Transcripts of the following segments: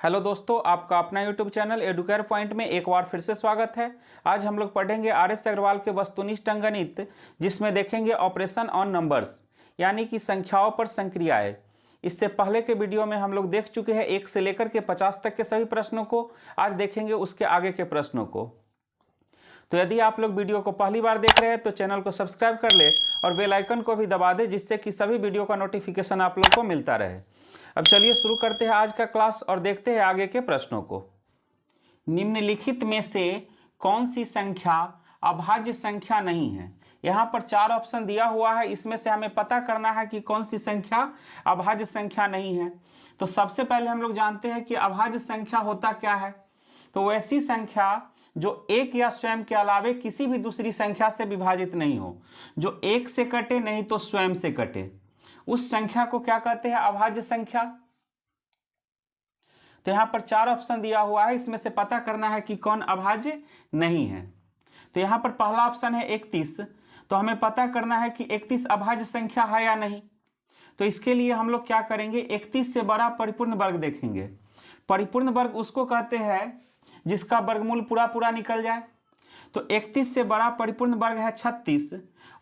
Hello दोस्तों, आपका अपना यूट्यूब चैनल एडुकेयर पॉइंट में एक बार फिर से स्वागत है। आज हम लोग पढ़ेंगे आर.एस. अग्रवाल के वस्तुनिष्ठ अंकगणित, जिसमें देखेंगे ऑपरेशन ऑन नंबर्स, यानी कि संख्याओं पर संक्रियाएं। इससे पहले के वीडियो में हम लोग देख चुके हैं 1 से लेकर के 50 तक के सभी प्रश्नों को। आज देखेंगे उसके आगे के प्रश्नों को। तो यदि आप लोग वीडियो को पहली बार देख रहे हैं तो चैनल को सब्सक्राइब कर ले और बेल आइकन को भी दबा दे, जिससे कि सभी वीडियो का नोटिफिकेशन आप लोग को मिलता रहे। अब चलिए शुरू करते हैं आज का क्लास और देखते हैं आगे के प्रश्नों को। निम्नलिखित में से कौन सी संख्या अभाज्य संख्या नहीं है? यहाँ पर 4 ऑप्शन दिया हुआ है, इसमें से हमें पता करना है कि कौन सी संख्या अभाज्य संख्या नहीं है। तो सबसे पहले हम लोग जानते हैं कि अभाज्य संख्या होता क्या है। तो वैसी संख्या जो एक या स्वयं के अलावे किसी भी दूसरी संख्या से विभाजित नहीं हो, जो एक से कटे नहीं तो स्वयं से कटे, उस संख्या को क्या कहते हैं? अभाज्य संख्या। तो यहां पर 4 ऑप्शन दिया हुआ है, इसमें से पता करना है कि कौन अभाज्य नहीं है। तो यहां पर पहला ऑप्शन है 31। तो हमें पता करना है कि 31 अभाज्य संख्या है या नहीं। तो इसके लिए हम लोग क्या करेंगे, 31 से बड़ा परिपूर्ण वर्ग देखेंगे। परिपूर्ण वर्ग उसको कहते हैं जिसका वर्गमूल पूरा पूरा निकल जाए। तो 31 से बड़ा परिपूर्ण वर्ग है 36,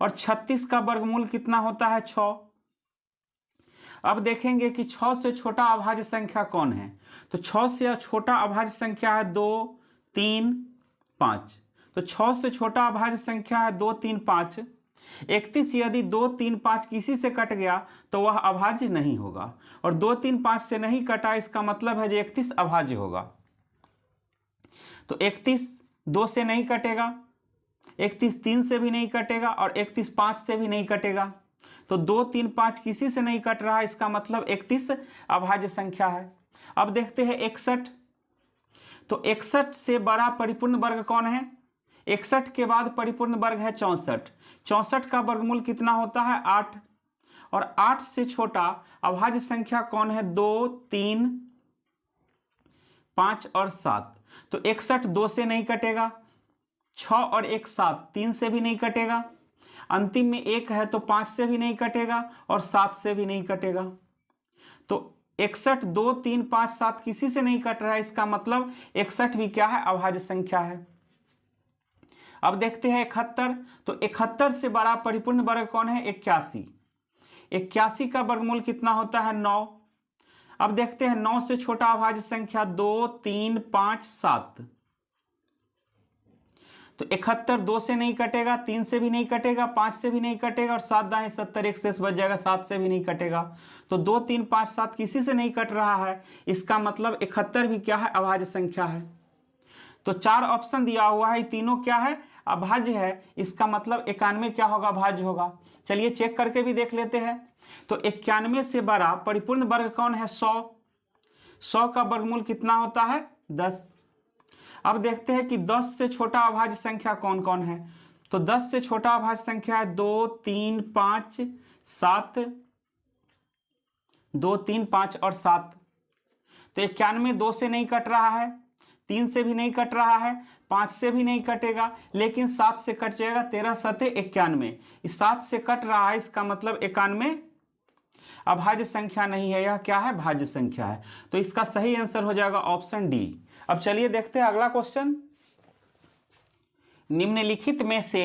और 36 का वर्गमूल कितना होता है? 6। अब देखेंगे कि 6 से छोटा अभाज्य संख्या कौन है। तो 6 से छोटा अभाज्य संख्या है 2, 3, 5। तो 6 से छोटा अभाज्य संख्या है 2, 3, 5। 31 यदि 2, 3, 5 किसी से कट गया तो वह अभाज्य नहीं होगा, और 2, 3, 5 से नहीं कटा, इसका मतलब है जो 31 अभाज्य होगा। तो 31 2 से नहीं कटेगा, 31 3 से भी नहीं कटेगा, और 31 5 से भी नहीं कटेगा। तो 2, 3, 5 किसी से नहीं कट रहा, इसका मतलब 31 अभाज्य संख्या है। अब देखते हैं 61। तो 61 से बड़ा परिपूर्ण वर्ग कौन है? 61 के बाद परिपूर्ण वर्ग है 64। 64 का वर्गमूल कितना होता है? 8। और 8 से छोटा अभाज्य संख्या कौन है? 2, 3, 5 और 7। तो 61 2 से नहीं कटेगा, 6 और 1 7, 3 से भी नहीं कटेगा, अंतिम में 1 है तो 5 से भी नहीं कटेगा और 7 से भी नहीं कटेगा। तो 61 2, 3, 5, 7 किसी से नहीं कट रहा है, इसका मतलब 61 भी क्या है? अभाज्य संख्या है। अब देखते हैं 71। तो 71 से बड़ा परिपूर्ण वर्ग कौन है? 81। 81 का वर्गमूल कितना होता है? 9। अब देखते हैं 9 से छोटा अभाज्य संख्या 2, 3, 5, 7। तो 71 2 से नहीं कटेगा, 3 से भी नहीं कटेगा, 5 से भी नहीं कटेगा, और 7 दाएं 70, एक शेष बच जाएगा, 7 से भी नहीं कटेगा। तो 2, 3, 5, 7 किसी से नहीं कट रहा है, इसका मतलब 71 भी क्या है? अभाज्य संख्या है। तो 4 ऑप्शन दिया हुआ है, तीनों क्या है? अभाज्य है। इसका मतलब 91 क्या होगा? भाज्य होगा। चलिए चेक करके भी देख लेते हैं। तो 91 से बड़ा परिपूर्ण वर्ग कौन है? 100। 100 का वर्गमूल कितना होता है? 10। अब देखते हैं कि 10 से छोटा अभाज्य संख्या कौन कौन है। तो 10 से छोटा अभाज्य संख्या है 2, 3, 5, 7। 2, 3, 5 और 7। तो 91 2 से नहीं कट रहा है, 3 से भी नहीं कट रहा है, 5 से भी नहीं कटेगा, लेकिन 7 से कट जाएगा। 13 7 91, इस 7 से कट रहा है, इसका मतलब 91 अभाज्य संख्या नहीं है, यह क्या है? भाज्य संख्या है। तो इसका सही आंसर हो जाएगा ऑप्शन डी। अब चलिए देखते हैं अगला क्वेश्चन। निम्नलिखित में से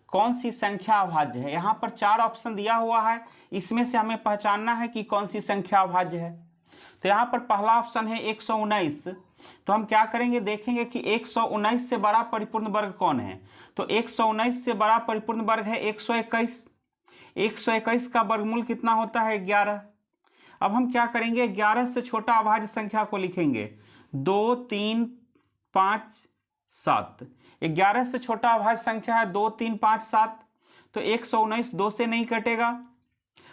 कौन सी संख्या अभाज्य है? यहां पर 4 ऑप्शन दिया हुआ है, इसमें से हमें पहचानना है कि कौन सी संख्या अभाज्य है। तो यहां पर पहला ऑप्शन है 119। तो हम क्या करेंगे, देखेंगे कि 119 से बड़ा परिपूर्ण वर्ग कौन है। तो 119 से बड़ा परिपूर्ण वर्ग है 121। 121 का वर्गमूल कितना होता है? 11। अब हम क्या करेंगे, 11 से छोटा अभाज्य संख्या को लिखेंगे। 2, 3, 5, 7। 11 से छोटा अभाज्य संख्या है 2, 3, 5, 7। तो 119 2 से नहीं कटेगा।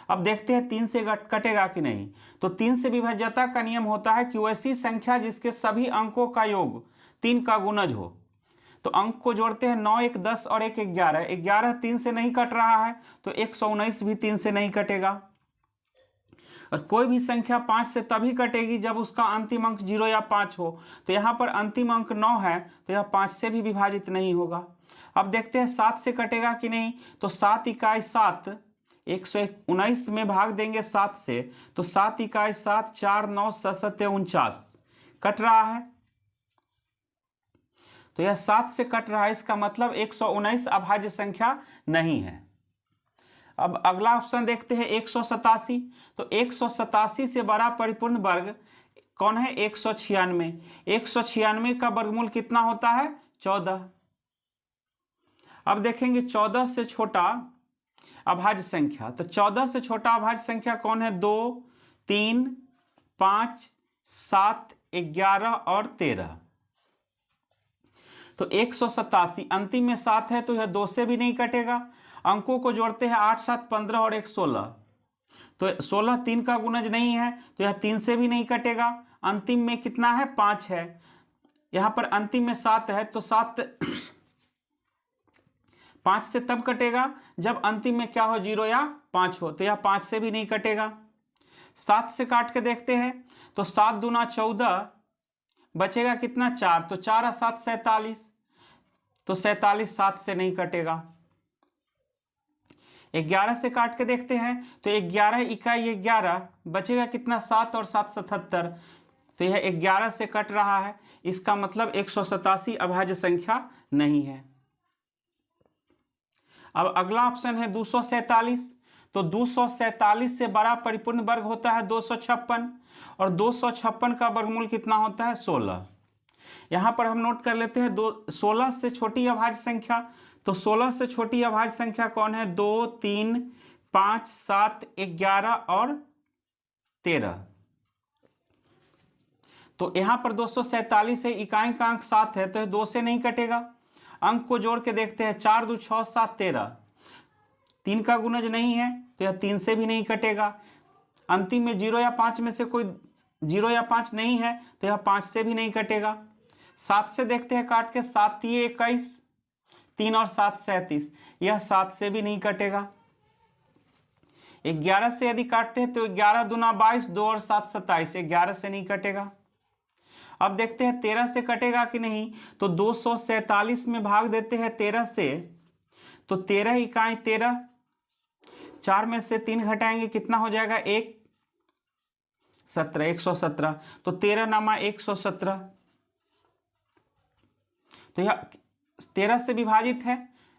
अब देखते हैं 3 से कटेगा कि नहीं। तो 3 से विभाज्यता का नियम होता है कि वैसी संख्या जिसके सभी अंकों का योग 3 का गुणज हो। तो अंक को जोड़ते हैं, 9 1 10 और 1 11। 11 3 से नहीं कट रहा है, तो 119 भी 3 से नहीं कटेगा। और कोई भी संख्या 5 से तभी कटेगी जब उसका अंतिम अंक 0 या 5 हो। तो यहाँ पर अंतिम अंक 9 है, तो यह 5 से भी विभाजित नहीं होगा। अब देखते हैं 7 से कटेगा कि नहीं। तो 7 इकाई 7, 119 में भाग देंगे 7 से, तो 7 इकाई 7, 4 9 7 49। कट रहा है, तो यह 7 से कट रहा है, इसका मतलब 119 अभाज्य संख्या नहीं है। अब अगला ऑप्शन देखते हैं 187। तो 187 से बड़ा परिपूर्ण वर्ग कौन है? 196। 196 का वर्गमूल कितना होता है? 14। अब देखेंगे 14 से छोटा अभाज्य संख्या, तो 14 से छोटा अभाज्य संख्या कौन है? 2, 3, 5, 7, 11 और 13। तो 187 अंतिम में 7 है, तो यह 2 से भी नहीं कटेगा। अंकों को जोड़ते हैं 8, 7, 15 और 1, 16। तो 16 3 का गुणज नहीं है, तो यह 3 से भी नहीं कटेगा। अंतिम में कितना है? 5 है। यहां पर अंतिम में 7 है, तो 7 5 से तब कटेगा जब अंतिम में क्या हो? 0 या 5 हो, तो यह 5 से भी नहीं कटेगा। 7 से काट के देखते हैं, तो 7 दूना 14, बचेगा कितना? 4। तो 4 और 7 47, तो 47 7 से नहीं कटेगा। 11 से काट के देखते हैं, तो 11 इकाई 11, बचेगा कितना? 7 और 7 77, तो यह 11 से कट रहा है, इसका मतलब 187 अभाज्य संख्या नहीं है। अब अगला ऑप्शन है 247। तो 247 से बड़ा परिपूर्ण वर्ग होता है 256, और 256 का वर्गमूल कितना होता है? 16। यहां पर हम नोट कर लेते हैं 16 से छोटी अभाज्य संख्या। तो 16 से छोटी अभाज्य संख्या कौन है? 2, 3, 5, 7, 11 और 13। तो यहां पर 247 है, इकाई का अंक 7 है, तो यह 2 से नहीं कटेगा। अंक को जोड़ के देखते हैं, 4, 2, 6, 7, 13। 3 का गुणज नहीं है, तो यह 3 से भी नहीं कटेगा। अंतिम में 0 या 5 में से कोई 0 या 5 नहीं है, तो यह 5 से भी नहीं कटेगा। 7 से देखते हैं काट के, 7 3 21, 3 और 7 37, यह 7 से भी नहीं कटेगा। 11 से यदि काटते हैं, तो 11 दूना 22, 2 और 7 27, 11 से नहीं कटेगा। अब देखते हैं 13 से कटेगा कि नहीं। तो 247 में भाग देते हैं 13 से, तो 13 इकाई 13, 4 में से 3 घटाएंगे, कितना हो जाएगा? 1, 17, 117। तो 13 नामा 117, तो यह 13 से विभाजित है।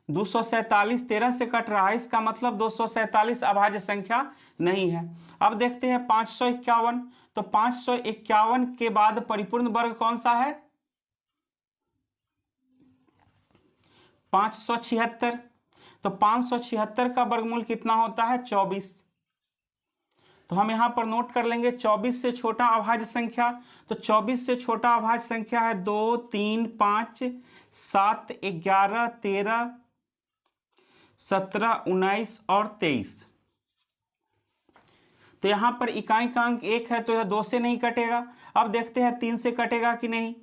247 13 से कट रहा है, इसका मतलब 247 अभाज्य संख्या नहीं है। अब देखते हैं 551। तो 551 के बाद परिपूर्ण वर्ग कौन सा है? 576। तो 576 का वर्गमूल कितना होता है? 24। तो हम यहां पर नोट कर लेंगे 24 से छोटा अभाज्य संख्या। तो 24 से छोटा अभाज्य संख्या है 2, 3, 5, 7, 11, 13, 17, 19 और 23। तो यहां पर इकाई का अंक 1 है, तो यह 2 से नहीं कटेगा। अब देखते हैं 3 से कटेगा कि नहीं।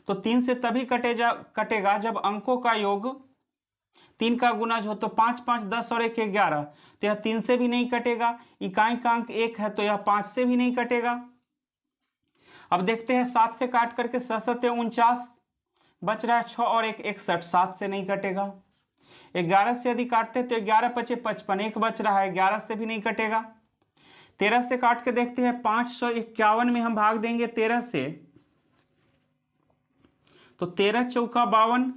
तो 3 से तभी कटेगा जब अंकों का योग 3 का गुणज हो। तो 5 5 10 और 1 11, तो यह 3 से भी नहीं कटेगा। इकाई का अंक 1 है, तो यह 5 से भी नहीं कटेगा। अब देखते हैं 7 से काट करके 7 49, बच रहा है 6 और 1 61, 7 से नहीं कटेगा। 11 से यदि काटते तो 11 5 55, 1 बच रहा है, 11 से भी नहीं कटेगा। 13 से काट के देखते हैं 551 में हम भाग देंगे 13 से, तो 13 चौका 52,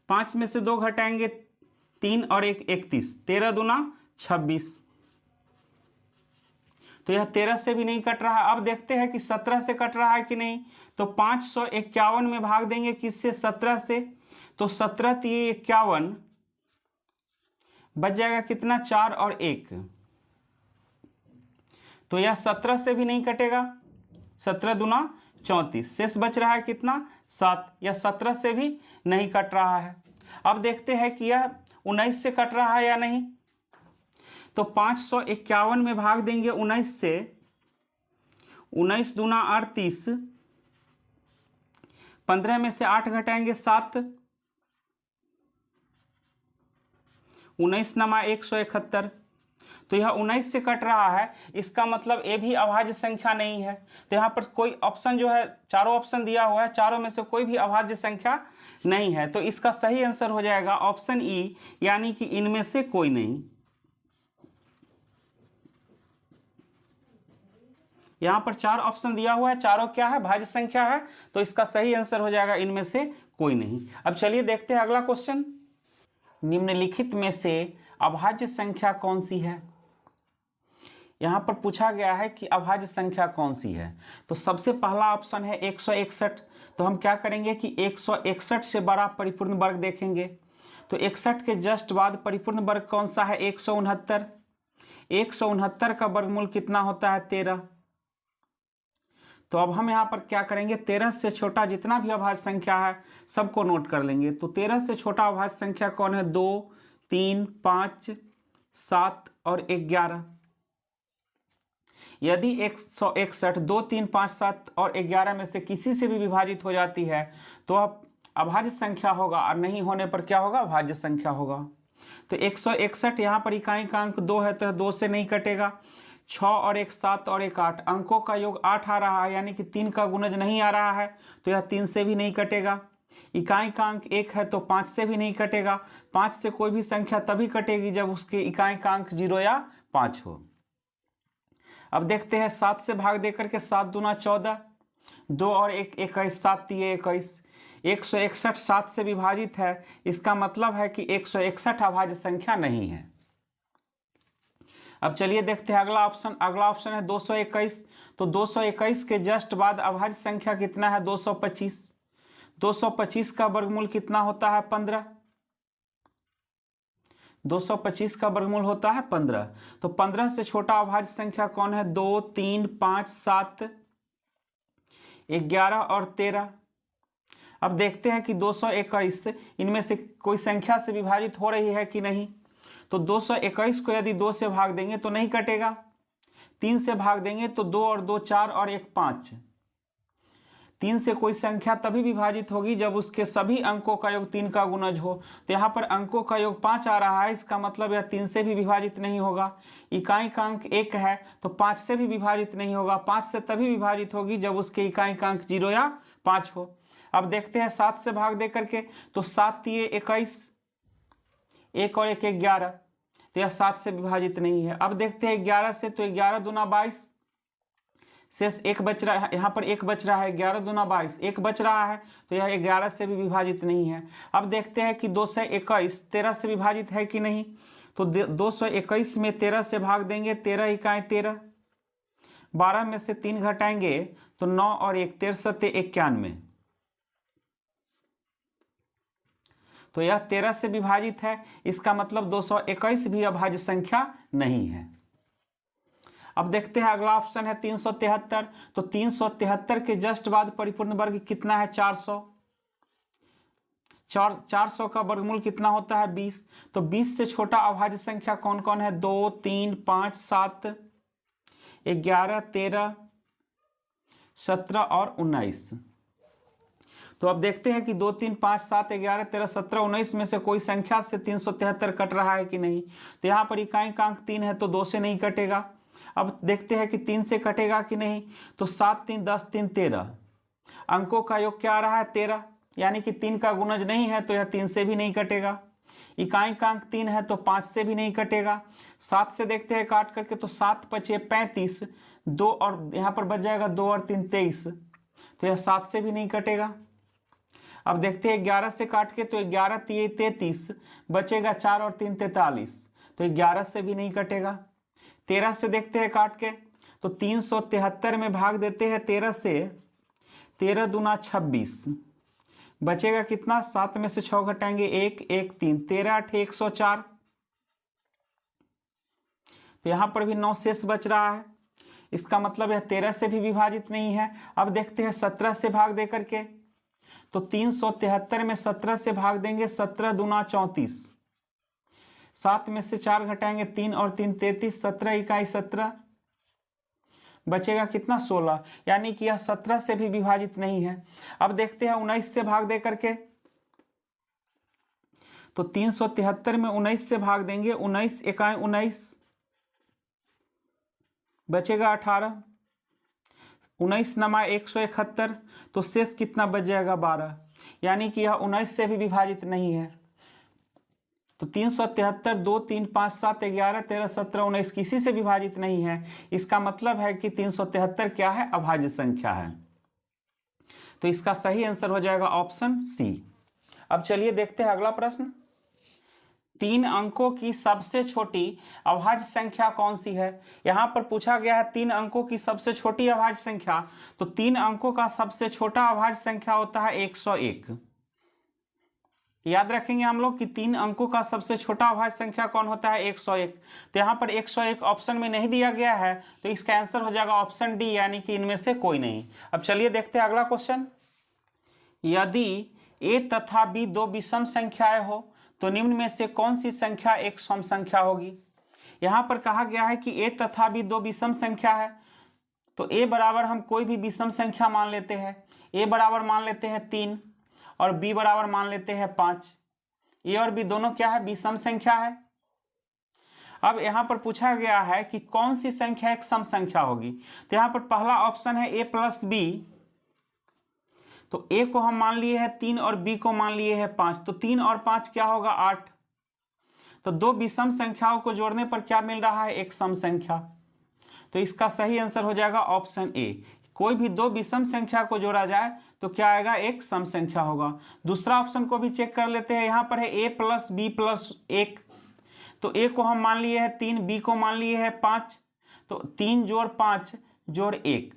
5 में से 2 घटाएंगे 3 और 1 31, 13 दूना 26, तो यह 13 से भी नहीं कट रहा। अब देखते हैं कि 17 से कट रहा है कि नहीं। तो 551 में भाग देंगे किससे? 17 से, तो 17 3 51, बच जाएगा कितना? 4 और 1, तो यह 17 से भी नहीं कटेगा। 17 दूना 34, शेष बच रहा है कितना? 7। यह 17 से भी नहीं कट रहा है। अब देखते हैं कि यह 19 से कट रहा है या नहीं। तो 551 में भाग देंगे 19 से, 19 दूना 38, 15 में से 8 घटाएंगे 7, 19 नमा 171, तो यह 19 से कट रहा है। इसका मतलब ये भी अभाज्य संख्या नहीं है। तो यहाँ पर कोई ऑप्शन जो है, चारों ऑप्शन दिया हुआ है, चारों में से कोई भी अभाज्य संख्या नहीं है। तो इसका सही आंसर हो जाएगा ऑप्शन ई, यानी कि इनमें से कोई नहीं। यहाँ पर 4 ऑप्शन दिया हुआ है, चारों क्या है, भाज्य संख्या है, तो इसका सही आंसर हो जाएगा इनमें से कोई नहीं। अब चलिए देखते हैं अगला क्वेश्चन। निम्नलिखित में से अभाज्य संख्या कौन सी है? यहाँ पर पूछा गया है कि अभाज्य संख्या कौन सी है। तो सबसे पहला ऑप्शन है 161। तो हम क्या करेंगे कि 161 से बड़ा परिपूर्ण वर्ग देखेंगे। तो 61 के जस्ट बाद परिपूर्ण वर्ग कौन सा है? 169। 169 का वर्गमूल कितना होता है? 13। तो अब हम यहाँ पर क्या करेंगे, 13 से छोटा जितना भी अभाज्य संख्या है सबको नोट कर लेंगे। तो 13 से छोटा अभाज्य संख्या कौन है? 2, 3, 5, 7 और 11। यदि 161 2, 3, 5, 7 और 11 में से किसी से भी विभाजित हो जाती है तो अब अभाज्य संख्या होगा, और नहीं होने पर क्या होगा? भाज्य संख्या होगा। तो 161 यहाँ पर इकाई का अंक 2 है, तो 2 से नहीं कटेगा। 6 और 1 7 और 1 8, अंकों का योग 8 आ रहा है, यानी कि 3 का गुणज नहीं आ रहा है, तो यह 3 से भी नहीं कटेगा। इकाई का अंक 1 है, तो 5 से भी नहीं कटेगा। 5 से कोई भी संख्या तभी कटेगी जब उसके इकाई का अंक 0 या 5 हो। अब देखते हैं 7 से भाग देकर के, 7 दूना 14, 2 और 1 21, 7 तिये 21। 161 7 से विभाजित है, इसका मतलब है कि 161 अभाज्य संख्या नहीं है। अब चलिए देखते हैं अगला ऑप्शन। अगला ऑप्शन है 221। तो 221 के जस्ट बाद अभाज्य संख्या कितना है? 225। 225 का वर्गमूल कितना होता है? 15। 225 का वर्गमूल होता है 15। तो 15 से छोटा अभाज्य संख्या कौन है? 2, 3, 5, 7, 11 और 13। अब देखते हैं कि 221 इनमें से कोई संख्या से विभाजित हो रही है कि नहीं। तो 221 को यदि 2 से भाग देंगे तो नहीं कटेगा। 3 से भाग देंगे तो 2 और 2 4 और 1 5। 3 से कोई संख्या तभी विभाजित होगी जब उसके सभी अंकों का योग 3 का गुणज हो। तो यहाँ पर अंकों का योग 5 आ रहा है, इसका मतलब यह 3 से भी विभाजित नहीं होगा। इकाई का अंक 1 है, तो 5 से भी विभाजित नहीं होगा। 5 से तभी विभाजित होगी जब उसके इकाई का अंक 0 या 5 हो। अब देखते हैं 7 से भाग दे करके, तो 7 तिये 21, 1 और 1 11, तो यह 7 से विभाजित नहीं है। अब देखते हैं 11 से, तो 11 दूना 22, शेष 1 बच रहा है, यहाँ पर 1 बच रहा है। 11 दूना 22, 1 बच रहा है, तो यह 11 से भी विभाजित नहीं है। अब देखते हैं कि 221 13 से विभाजित है कि नहीं। तो 221 में 13 से भाग देंगे, 13 इकाई 13, 12 में से 3 घटाएंगे तो 9 और 1 13 सत्ते 91, तो यह 13 से विभाजित है। इसका मतलब 221 भी अभाज्य संख्या नहीं है। अब देखते हैं अगला ऑप्शन है 373। तो 373 के जस्ट बाद परिपूर्ण वर्ग कितना है? 400। 400 का वर्गमूल कितना होता है? 20। तो 20 से छोटा अभाज्य संख्या कौन कौन है? 2, 3, 5, 7, 11, 13, 17 और 19। तो अब देखते हैं कि 2, 3, 5, 7, 11, 13, 17, 19 में से कोई संख्या से 373 कट रहा है कि नहीं। तो यहाँ पर इकाई का अंक 3 है, तो 2 से नहीं कटेगा। अब देखते हैं कि 3 से कटेगा कि नहीं। तो 7, 3, 10, 3, 13, अंकों का योग क्या आ रहा है? 13, यानी कि 3 का गुणज नहीं है, तो यह 3 से भी नहीं कटेगा। इकाई का अंक 3 है, तो 5 से भी नहीं कटेगा। 7 से देखते हैं काट करके, तो 7 5 35, 2 और यहाँ पर बच जाएगा 2 और 3 23, तो यह 7 से भी नहीं कटेगा। अब देखते हैं 11 से काट के, तो 11 तिये 33, बचेगा 4 और 3 43, तो 11 से भी नहीं कटेगा। 13 से देखते हैं काट के, तो 373 में भाग देते हैं 13 से, 13 दूना 26, बचेगा कितना? 7 में से 6 घटाएंगे 1 1 3, 13 8 104, तो यहां पर भी 9 शेष बच रहा है। इसका मतलब यह 13 से भी विभाजित नहीं है। अब देखते हैं 17 से भाग दे करके, तो 373 में 17 से भाग देंगे, 17 दूना 34, 7 में से 4 घटाएंगे 3 और 3 33, 17 इकाई 17, बचेगा कितना? 16, यानी कि यह 17 से भी विभाजित नहीं है। अब देखते हैं 19 से भाग दे करके, तो 373 में 19 से भाग देंगे, 19 इकाई 19, बचेगा 18, 19 नमा 171, तो शेष कितना बच जाएगा? 12, यानी कि यह 19 से भी विभाजित नहीं है। तो 373 2 3 5 7 11 13 17 19 किसी से विभाजित नहीं है। इसका मतलब है कि 373 क्या है, अभाज्य संख्या है। तो इसका सही आंसर हो जाएगा ऑप्शन सी। अब चलिए देखते हैं अगला प्रश्न। 3 अंकों की सबसे छोटी अभाज्य संख्या कौन सी है। यहां पर पूछा गया है 3 अंकों की सबसे छोटी अभाज्य संख्या। तो 3 अंकों का सबसे छोटा अभाज्य संख्या होता है 101। याद रखेंगे हम लोग कि 3 अंकों का सबसे छोटा अभाज्य संख्या कौन होता है, 101। तो यहाँ पर 101 ऑप्शन में नहीं दिया गया है, तो इसका आंसर हो जाएगा ऑप्शन डी, यानी कि इनमें से कोई नहीं। अब चलिए देखते हैं अगला क्वेश्चन। यदि ए तथा बी दो विषम संख्याएं हो तो निम्न में से कौन सी संख्या एक सम संख्या होगी। यहाँ पर कहा गया है कि ए तथा बी दो विषम संख्या है, तो ए बराबर हम कोई भी विषम संख्या मान लेते हैं। ए बराबर मान लेते हैं 3 और बी बराबर मान लेते हैं 5। ए और बी दोनों क्या है, विषम संख्या है। अब यहां पर पूछा गया है कि कौन सी संख्या एक सम संख्या होगी। तो यहां पर पहला ऑप्शन है ए प्लस बी। तो ए को हम मान लिए हैं 3 और बी को मान लिए हैं 5। तो 3 और 5 क्या होगा, 8। तो दो विषम संख्याओं को जोड़ने पर क्या मिल रहा है, एक सम संख्या। तो इसका सही आंसर हो जाएगा ऑप्शन ए। कोई भी दो विषम संख्या को जोड़ा जाए तो क्या आएगा, एक सम संख्या होगा। दूसरा ऑप्शन को भी चेक कर लेते हैं। यहां पर है ए प्लस बी प्लस 1। तो ए को हम मान लिए हैं 3, बी को मान लिए हैं 5। तो 3 जोड़ 5 जोड़ 1,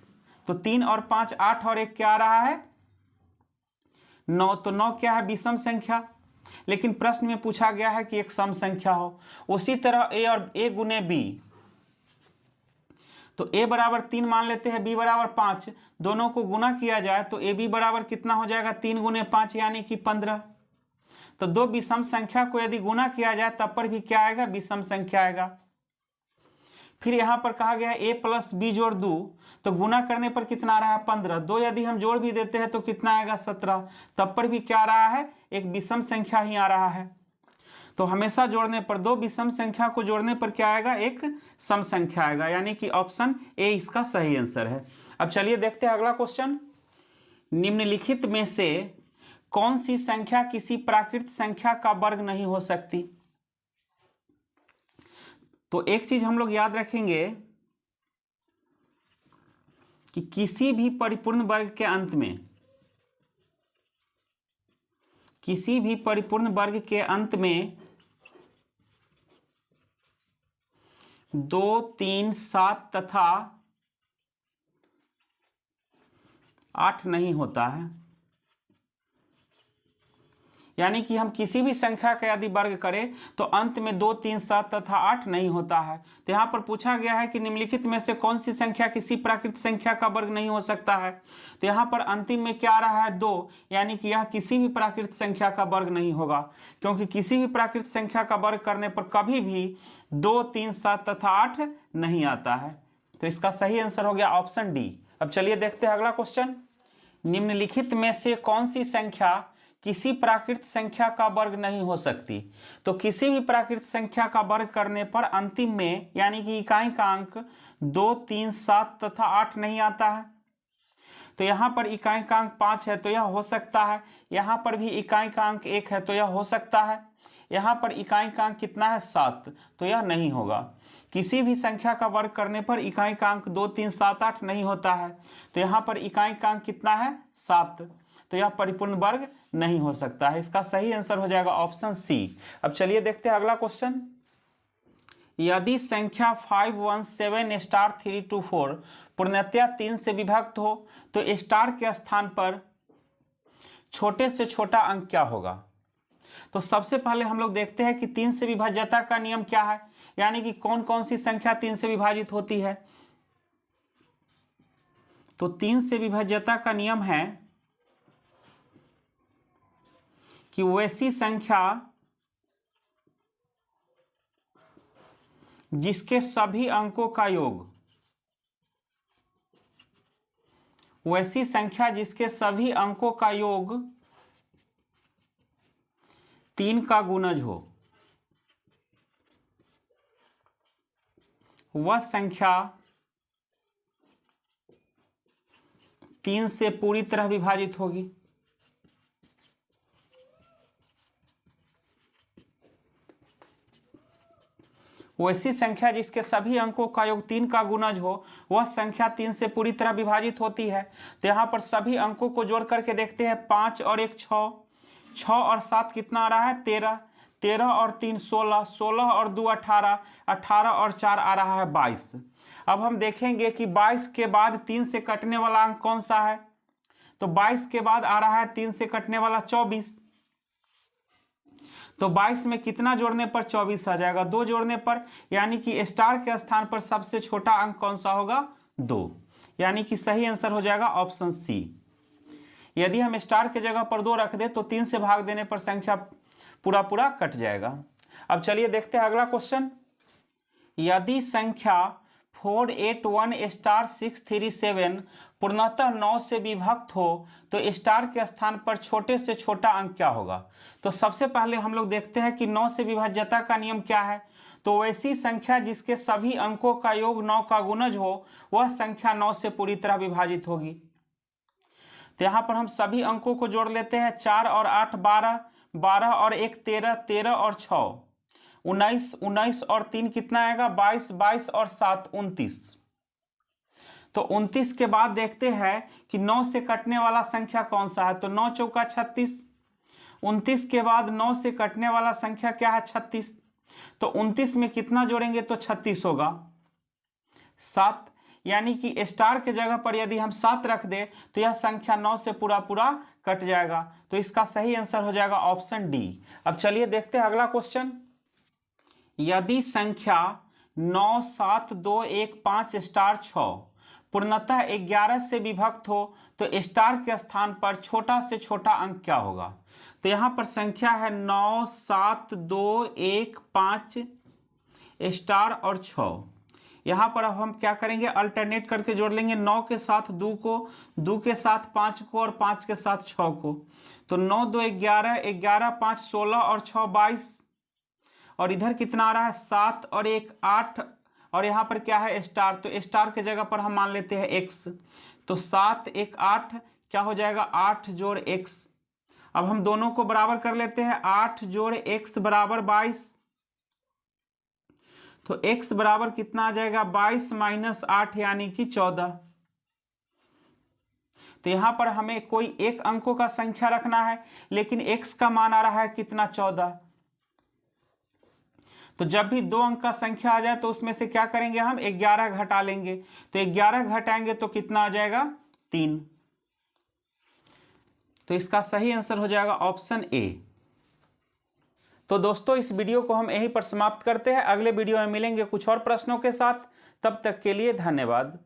तो 3 और 5 8 और 1 क्या आ रहा है, 9। तो 9 क्या है, विषम संख्या। लेकिन प्रश्न में पूछा गया है कि एक सम संख्या हो। उसी तरह ए और ए गुने बी। तो ए बराबर 3 मान लेते हैं, बी बराबर 5। दोनों को गुना किया जाए तो ए बी बराबर कितना हो जाएगा, 3 गुने 5 यानी कि 15। तो दो विषम संख्या को यदि गुना किया जाए तब पर भी क्या आएगा, विषम संख्या आएगा। फिर यहां पर कहा गया है ए प्लस बी जोड़ 2। तो गुना करने पर कितना आ रहा है, 15। 2 यदि हम जोड़ भी देते हैं तो कितना आएगा, 17। तब पर भी क्या आ रहा है, एक विषम संख्या ही आ रहा है। तो हमेशा जोड़ने पर, दो विषम संख्या को जोड़ने पर क्या आएगा, एक सम संख्या आएगा, यानी कि ऑप्शन ए इसका सही आंसर है। अब चलिए देखते हैं अगला क्वेश्चन। निम्नलिखित में से कौन सी संख्या किसी प्राकृत संख्या का वर्ग नहीं हो सकती। तो एक चीज हम लोग याद रखेंगे कि किसी भी परिपूर्ण वर्ग के अंत में, किसी भी परिपूर्ण वर्ग के अंत में 2, 3, 7 तथा 8 नहीं होता है। यानी कि हम किसी भी संख्या का यदि वर्ग करें तो अंत में 2, 3, 7 तथा 8 नहीं होता है। तो यहाँ पर पूछा गया है कि निम्नलिखित में से कौन सी संख्या किसी प्राकृत संख्या का वर्ग नहीं हो सकता है। तो यहाँ पर अंतिम में क्या आ रहा है, 2, यानी कि यह किसी भी प्राकृत संख्या का वर्ग नहीं होगा, क्योंकि किसी भी प्राकृत संख्या का वर्ग करने पर कभी भी 2, 3, 7 तथा 8 नहीं आता है। तो इसका सही आंसर हो गया ऑप्शन डी। अब चलिए देखते हैं अगला क्वेश्चन। निम्नलिखित में से कौन सी संख्या किसी प्राकृत संख्या का वर्ग नहीं हो सकती। तो किसी भी प्राकृत संख्या का वर्ग करने पर अंतिम में, यानी कि इकाई का अंक 2, 3, 7 तथा 8 नहीं आता है। तो यहां पर इकाई का अंक 5 है तो यह हो सकता है। यहां पर भी इकाई का अंक 1 है तो यह हो सकता है। यहां पर इकाई का अंक कितना है, 7, तो यह नहीं होगा। किसी भी संख्या का वर्ग करने पर इकाई का अंक 2, 3, 7, 8 नहीं होता है। तो यहां पर इकाई का अंक कितना है, 7, तो यह परिपूर्ण वर्ग नहीं हो सकता है। इसका सही आंसर हो जाएगा ऑप्शन सी। अब चलिए देखते हैं अगला क्वेश्चन। यदि संख्या 517*324 पूर्णतया 3 से विभक्त हो तो स्टार के स्थान पर छोटे से छोटा अंक क्या होगा। तो सबसे पहले हम लोग देखते हैं कि 3 से विभाज्यता का नियम क्या है, यानी कि कौन कौन सी संख्या 3 से विभाजित होती है। तो 3 से विभाज्यता का नियम है कि वैसी संख्या जिसके सभी अंकों का योग, वैसी संख्या जिसके सभी अंकों का योग 3 का गुणज हो, वह संख्या 3 से पूरी तरह विभाजित होगी। वैसी संख्या जिसके सभी अंकों का योग 3 का गुणज हो वह संख्या 3 से पूरी तरह विभाजित होती है। तो यहाँ पर सभी अंकों को जोड़ करके देखते हैं, 5 और 1 6, 6 और 7 कितना आ रहा है 13, 13 और 3 16, 16 और 2 18, 18 और 4 आ रहा है 22। अब हम देखेंगे कि 22 के बाद 3 से कटने वाला अंक कौन सा है। तो 22 के बाद आ रहा है 3 से कटने वाला 24। तो 22 में कितना जोड़ने पर 24 आ जाएगा, 2 जोड़ने पर, यानी कि स्टार के स्थान पर सबसे छोटा अंक कौन सा होगा 2, यानी कि सही आंसर हो जाएगा ऑप्शन सी। यदि हम स्टार के जगह पर 2 रख दे तो 3 से भाग देने पर संख्या पूरा पूरा कट जाएगा। अब चलिए देखते हैं अगला क्वेश्चन। यदि संख्या 481*637 पूर्णतः 9 से विभक्त हो तो स्टार के स्थान पर छोटे से छोटा अंक क्या होगा। तो सबसे पहले हम लोग देखते हैं कि 9 से विभाज्यता का नियम क्या है। तो वैसी संख्या जिसके सभी अंकों का योग 9 का गुणज हो वह संख्या 9 से पूरी तरह विभाजित होगी। तो यहाँ पर हम सभी अंकों को जोड़ लेते हैं, 4 और 8 12, 12 और 1 13, 13 और 6 19, 19 और 3 कितना आएगा 22, 22 और 7 29। तो 29 के बाद देखते हैं कि 9 से कटने वाला संख्या कौन सा है। तो 9 चौका 36। 29 के बाद 9 से कटने वाला संख्या क्या है 36। तो 29 में कितना जोड़ेंगे तो 36 होगा 7, यानी कि स्टार के जगह पर यदि हम 7 रख दे तो यह संख्या 9 से पूरा पूरा कट जाएगा। तो इसका सही आंसर हो जाएगा ऑप्शन डी। अब चलिए देखते हैं अगला क्वेश्चन। यदि संख्या 9 7 2 1 5 स्टार 6 पूर्णतः 11 से विभक्त हो तो स्टार के स्थान पर छोटा से छोटा अंक क्या होगा। तो यहाँ पर संख्या है 9 7 2 1 5 स्टार और 6। यहाँ पर अब हम क्या करेंगे, अल्टरनेट करके जोड़ लेंगे, 9 के साथ 2 को, 2 के साथ 5 को और 5 के साथ 6 को। तो 9 2 11, 11 5 16 और 6 22, और इधर कितना आ रहा है 7 और 1 8, और यहाँ पर क्या है स्टार। तो स्टार के जगह पर हम मान लेते हैं x। तो 7 1 8 क्या हो जाएगा 8 जोड़ x। अब हम दोनों को बराबर कर लेते हैं, 8 जोड़ x बराबर 22। तो x बराबर कितना आ जाएगा 22 माइनस 8 यानी कि 14। तो यहां पर हमें कोई एक अंकों का संख्या रखना है, लेकिन x का मान आ रहा है कितना 14। तो जब भी 2 अंक का संख्या आ जाए तो उसमें से क्या करेंगे हम 11 घटा लेंगे। तो 11 घटाएंगे तो कितना आ जाएगा 3। तो इसका सही आंसर हो जाएगा ऑप्शन ए। तो दोस्तों इस वीडियो को हम यहीं पर समाप्त करते हैं। अगले वीडियो में मिलेंगे कुछ और प्रश्नों के साथ। तब तक के लिए धन्यवाद।